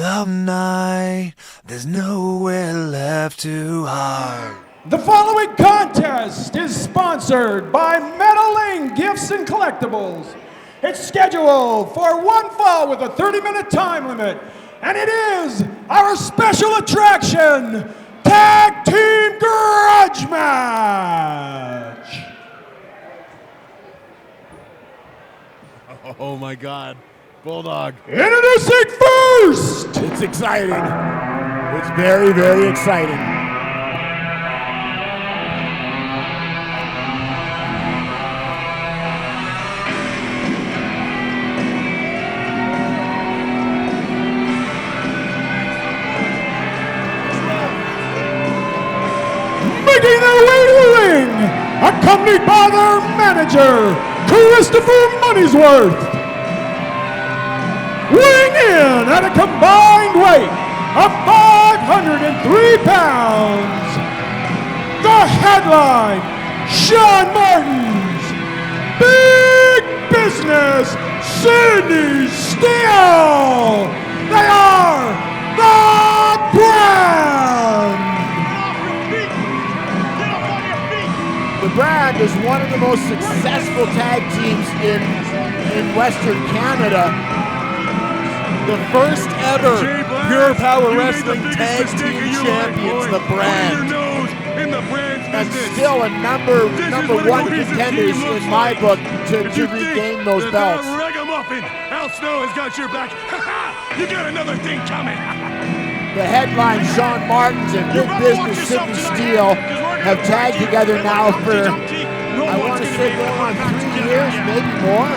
out of night, there's nowhere left to hide. The following contest is sponsored by Metal Gifts and Collectibles. It's scheduled for one fall with a 30-minute time limit, and it is our special attraction, Tag Team Grudge Match. Oh my God, Bulldog. Introducing first! It's exciting. It's very, very exciting. Making their way to the ring, accompanied by their manager, Christopher Money'sworth. Weighing in at a combined weight of 503 pounds, the headline, Shaun Martens, Big Business, Sydney Steele. They are the Brand. The Brand is one of the most successful tag teams in Western Canada. The first ever Pure Power Wrestling Tag Team Champions, the Brand. And still a number one contenders in my book to regain those belts. Al Snow has got your back. You got another thing coming. The headline, Shaun Martens and Big Business Sydney Steele have tagged together now for, I want to say, going on 3 years, maybe more.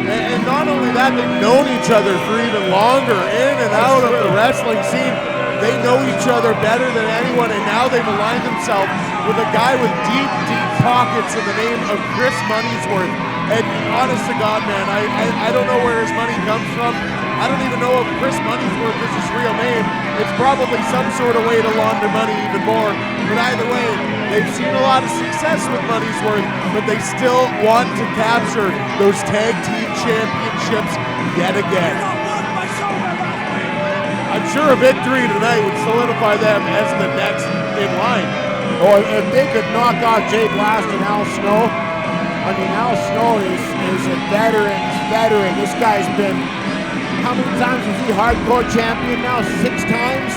And not only that, they've known each other for even longer, in and out of the wrestling scene. They know each other better than anyone, and now they've aligned themselves with a guy with deep, deep pockets in the name of Chris Money'sworth. And honest to God, man, I don't know where his money comes from. I don't even know if Chris Money'sworth is his real name. It's probably some sort of way to launder money even more. But either way, they've seen a lot of success with Money'sworth, but they still want to capture those tag team championships yet again. I'm sure a victory tonight would solidify them as the next in line. Or if they could knock out Jay Blast and Al Snow. I mean, Al Snow is a veteran. This guy's been, how many times is he hardcore champion now? 6 times?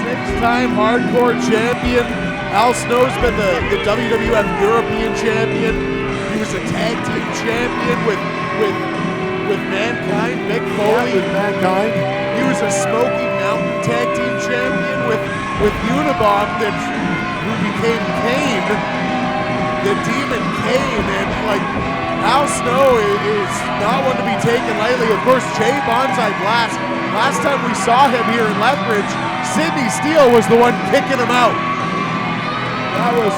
6-time hardcore champion. Al Snow's been the WWF European champion. He was a tag team champion with Mankind, Mick Foley. Yeah, with Mankind. He was a Smoky Mountain tag team champion with Unabomb, who became Kane, the Demon Kane. And like, Al Snow is not one to be taken lightly. Of course, Jay Bonsai Blast. Last time we saw him here in Lethbridge, Sydney Steele was the one kicking him out. That was,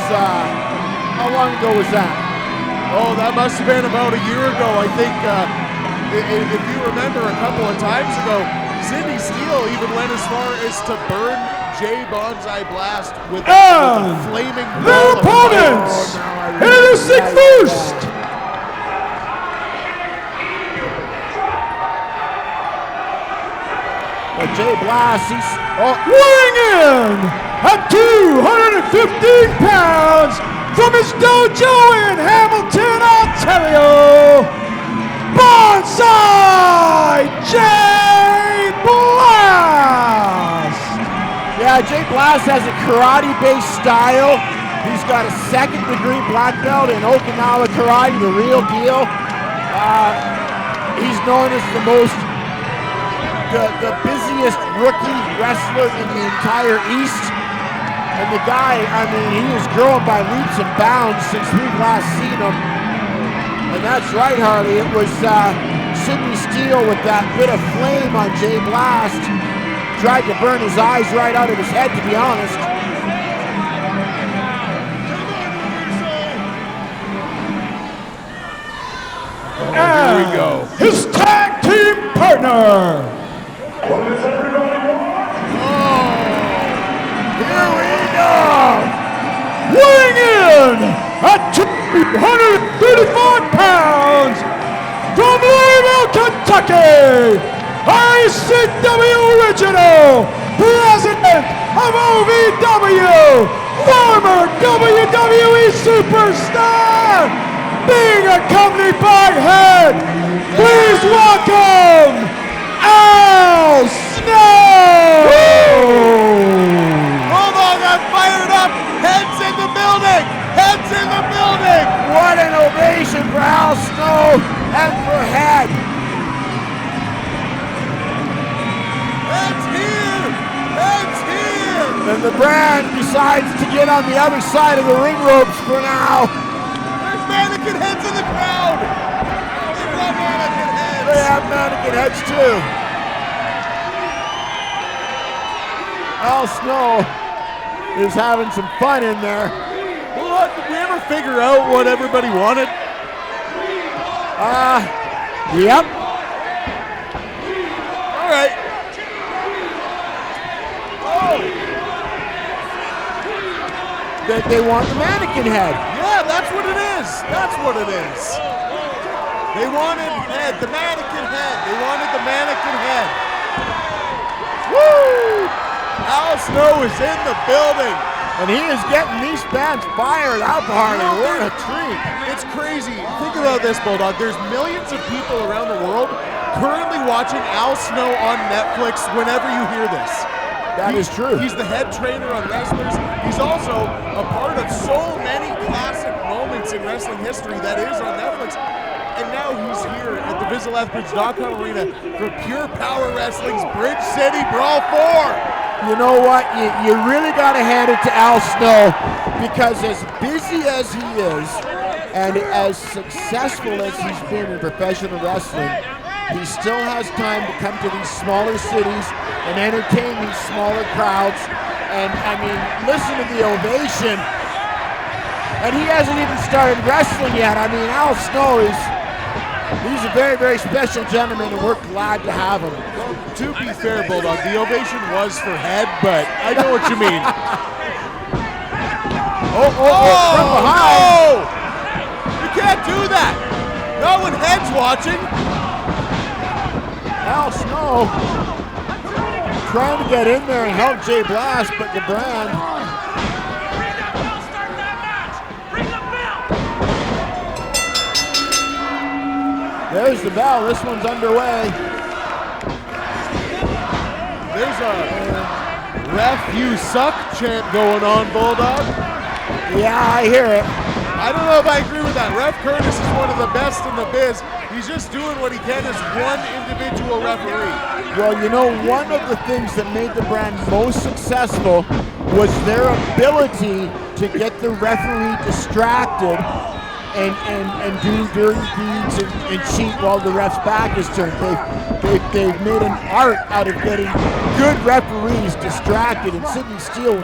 how long ago was that? Oh, that must have been about a year ago. I think, if you remember a couple of times ago, Sydney Steele even went as far as to burn Jay Bonsai Blast with a flaming their opponents! Introducing first! But Jay Blast, he's weighing in at 215 pounds from his dojo in Hamilton, Ontario, Bonsai Jay Blast! Yeah, Jay Blast has a karate-based style. He's got a 2nd-degree black belt in Okinawa karate, the real deal. He's known as the busiest rookie wrestler in the entire East. And the guy, I mean, he is growing by leaps and bounds since we've last seen him. And that's right, Harley. It was Sydney Steele with that bit of flame on Jay Blast. Tried to burn his eyes right out of his head, to be honest. Oh, here we go. His tag team partner. Here we go! Weighing in at 235 pounds from Louisville, Kentucky, ICW Original President of OVW, former WWE Superstar, being accompanied by Head. Please welcome Al Snow! Hold on, I'm fired up. Head's in the building. Head's in the building. What an ovation for Al Snow and for Head. Head's here. Head's here. And the brand decides to get on the other side of the ring ropes for now. There's mannequin heads in the crowd. They've got mannequin heads. They have mannequin heads too. Al Snow is having some fun in there. What? Did we ever figure out what everybody wanted? Yep. All right. They want the mannequin head. Yeah, that's what it is. That's what it is. They wanted head, the mannequin head. They wanted the mannequin head. Woo! Al Snow is in the building. And he is getting these fans fired up, Harley. What a treat. It's crazy. Think about this, Bulldog. There's millions of people around the world currently watching Al Snow on Netflix whenever you hear this. That is true. He's the head trainer on wrestlers. He's also a part of so many classic moments in wrestling history that is on Netflix. And now he's here at the VisitLethBridge.com arena for Pure Power Wrestling's Bridge City Brawl 4. You know what? You really got to hand it to Al Snow, because as busy as he is and as successful as he's been in professional wrestling, he still has time to come to these smaller cities and entertain these smaller crowds. And I mean, listen to the ovation. And he hasn't even started wrestling yet. I mean, Al Snow he's a very, very special gentleman, and we're glad to have him. To be fair, Bulldog, the ovation was for Head, but I know what you mean. From behind. No! You can't do that. Not when Head's watching. Al Snow trying to get in there and help Jay Blast, but the brand. There's the bell. This one's underway. There's a ref you suck chant going on, Bulldog. Yeah, I hear it. I don't know if I agree with that. Ref Curtis is one of the best in the biz. He's just doing what he can as one individual referee. Well, you know, one of the things that made the brand most successful was their ability to get the referee distracted and do dirty deeds and cheat while the ref's back is turned. They've made an art out of getting good referees distracted. And Sidney Steele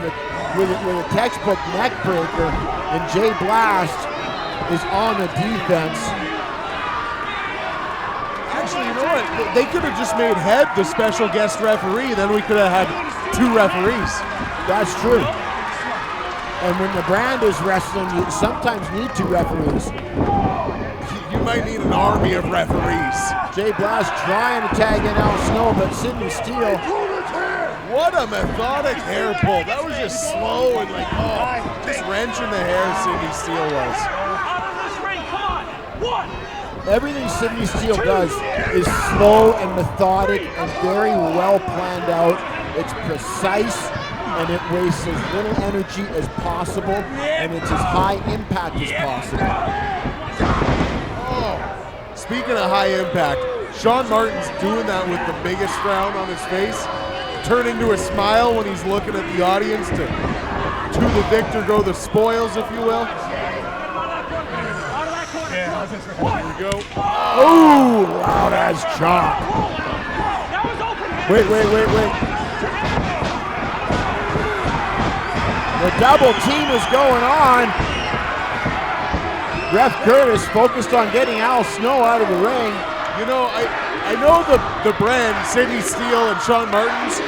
with a textbook neck breaker, and Jay Blast is on the defense. Actually, you know what? They could have just made Head the special guest referee, then we could have had two referees. That's true. And when the brand is wrestling, you sometimes need two referees. You might need an army of referees. Jay Blast trying to tag in Al Snow, but Sidney Steele. What a methodic hair pull. That was just slow and like, just wrenching the hair Sidney Steele was. Everything Sidney Steele does is slow and methodic and very well planned out. It's precise, and it wastes as little energy as possible, and it's as high impact as possible. Speaking of high impact, Shaun Martens doing that with the biggest frown on his face, turning to a smile when he's looking at the audience. To the victor go the spoils, if you will. Here we go. Ooh, loud as chalk. Wait. The double team is going on. Ref Curtis focused on getting Al Snow out of the ring. You know, I know the brand, Sidney Steele and Shaun Martens,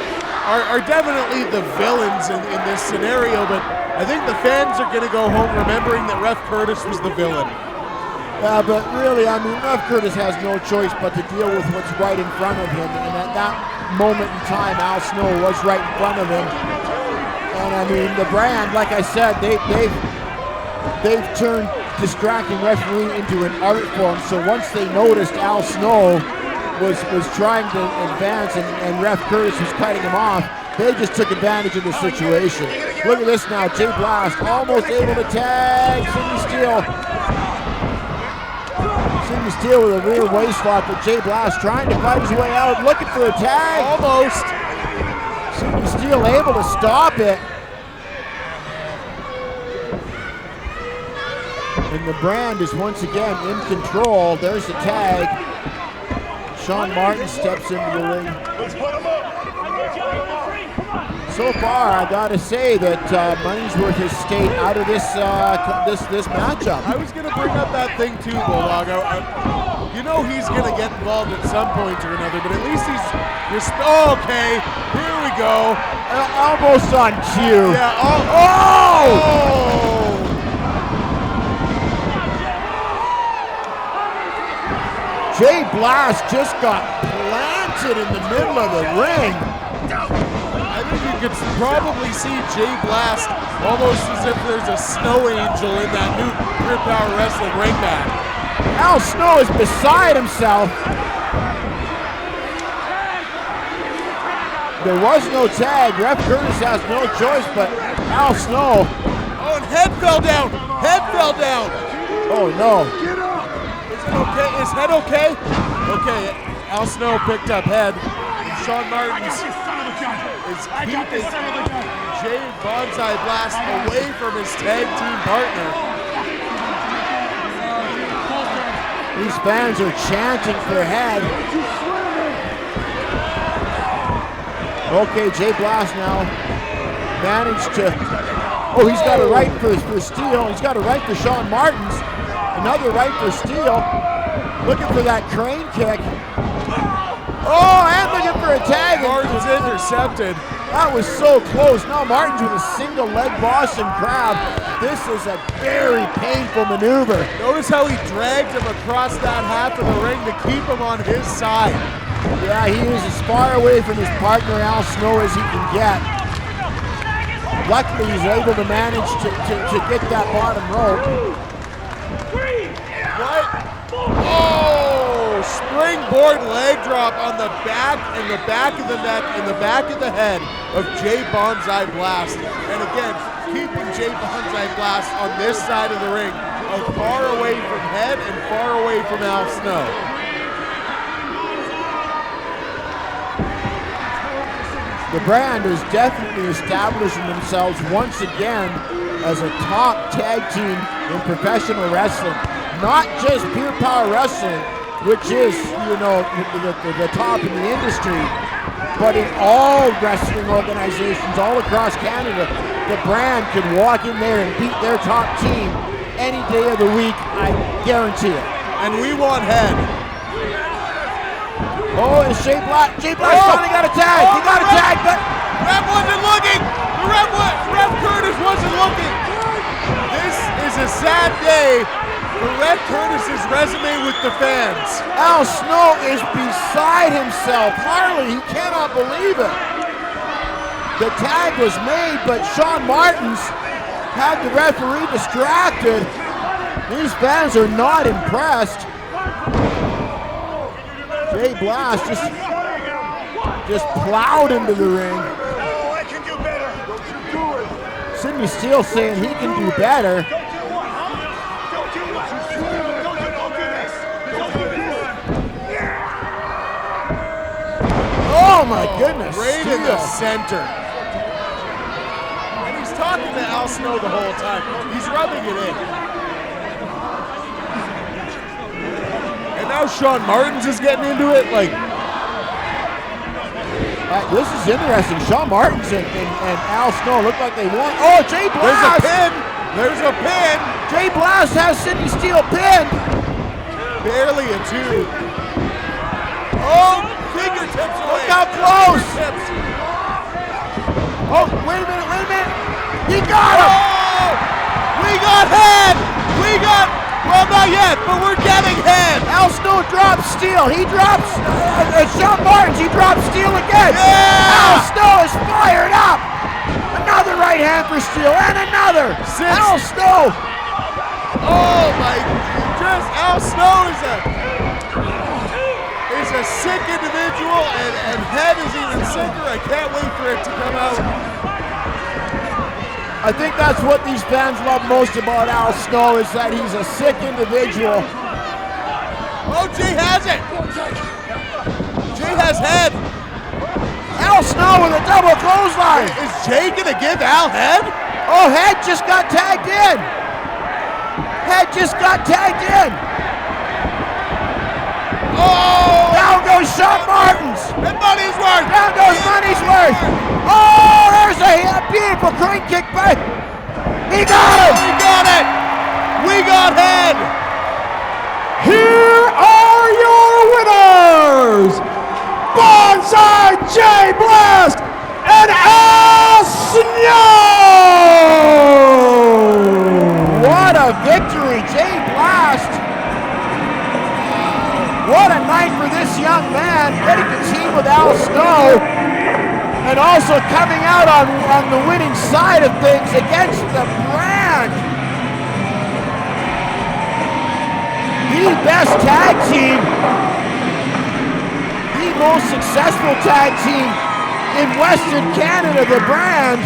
are definitely the villains in this scenario, but I think the fans are going to go home remembering that Ref Curtis was the villain. Yeah, but really, I mean, Ref Curtis has no choice but to deal with what's right in front of him. And at that moment in time, Al Snow was right in front of him. And I mean, the brand, like I said, they've turned distracting refereeing into an art form. So once they noticed Al Snow was trying to advance and Ref Curtis was cutting him off, they just took advantage of the situation. Look at this now, Jay Blast almost able to tag Sidney Steele. Sidney Steele with a rear waist lock, but Jay Blast trying to fight his way out, looking for a tag. Almost. Sidney Steele able to stop it. And the brand is once again in control. There's the tag. Shaun Martens steps into the ring. So far, I gotta say that money's worth has stayed out of this matchup. I was gonna bring up that thing too, Bulldog. You know he's gonna get involved at some point or another, but at least he's okay. Here we go. Almost on cue. Yeah. Oh! Jay Blast just got planted in the middle of the ring. I think you could probably see Jay Blast almost as if there's a snow angel in that new Pure Power Wrestling ring mat. Al Snow is beside himself. There was no tag. Ref Curtis has no choice, but Al Snow. Oh, and head fell down. Head fell down. Oh no. Is it okay? Is head okay? Okay. Al Snow picked up head. Shaun Martens is keeping Jay Bonsai Blast away from his tag team partner. These fans are chanting for head. Okay, Jay Blast now managed to. Oh, he's got a right for Steele. He's got a right for Shaun Martens. Another right for Steele. Looking for that crane kick. Oh, and looking for a tag. Martens intercepted. That was so close. Now Martens with a single leg Boston crab. This is a very painful maneuver. Notice how he dragged him across that half of the ring to keep him on his side. Yeah, he is as far away from his partner Al Snow as he can get. Luckily, he's able to manage to get that bottom rope. What? Oh, springboard leg drop on the back and the back of the neck and the back of the head of Jay Bonsai Blast. And again, keeping Jay Bonsai Blast on this side of the ring, far away from head and far away from Al Snow. The brand is definitely establishing themselves once again as a top tag team in professional wrestling. Not just Pure Power Wrestling, which is, you know, the top in the industry, but in all wrestling organizations all across Canada, the brand can walk in there and beat their top team any day of the week, I guarantee it. And we want head. Oh, it's Jay Blast. Jay Blast finally got a tag. He got a tag, but Ref wasn't looking. Ref Curtis wasn't looking. This is a sad day for Ref Curtis's resume with the fans. Al Snow is beside himself. Harley, he cannot believe it. The tag was made, but Shaun Martens had the referee distracted. These fans are not impressed. Jay Blast just plowed into the ring. Oh, I can do better. Don't you do it. Sidney Steele saying he can do better. Don't do this. Don't do this. Oh my goodness. Right in the Steele. center. And he's talking to Al Snow the whole time. He's rubbing it in. And now Shaun Martens is getting into it. Like, This is interesting. Shaun Martens and Al Snow look like they won. Oh, Jay there's a Blast! pin. There's a pin. Jay Blast has Sidney Steele pinned. Barely a 2. Oh, fingertips away. Look how close. Fingertips. Oh, wait a minute. He got him. Oh, we got head. We got. Well, not yet, but we're getting head. Al Snow drops Steele. He drops Shaun Martens. He drops Steele again. Yeah! Al Snow is fired up. Another right hand for Steele and another. Al Snow. Oh my! Al Snow is a sick individual, and head is even sicker. I can't wait for it to come out. I think that's what these fans love most about Al Snow, is that he's a sick individual. Oh, Jay has it. Jay has head. Al Snow with a double clothesline. Is Jay gonna give Al head? Oh, Head just got tagged in. Head just got tagged in. Oh! Down goes Shaun Martens. And money's worth. Down goes Money's Worth. Oh, there's a beautiful crane kick back. He got him. We got it. We got head. Here are your winners, Bonsai Jay Blast and Al Snow! What a victory, Jay Blast. What a night for this young man, getting the team with Al Snow, and also coming out on the winning side of things against the brand. The best tag team, the most successful tag team in Western Canada, the brand.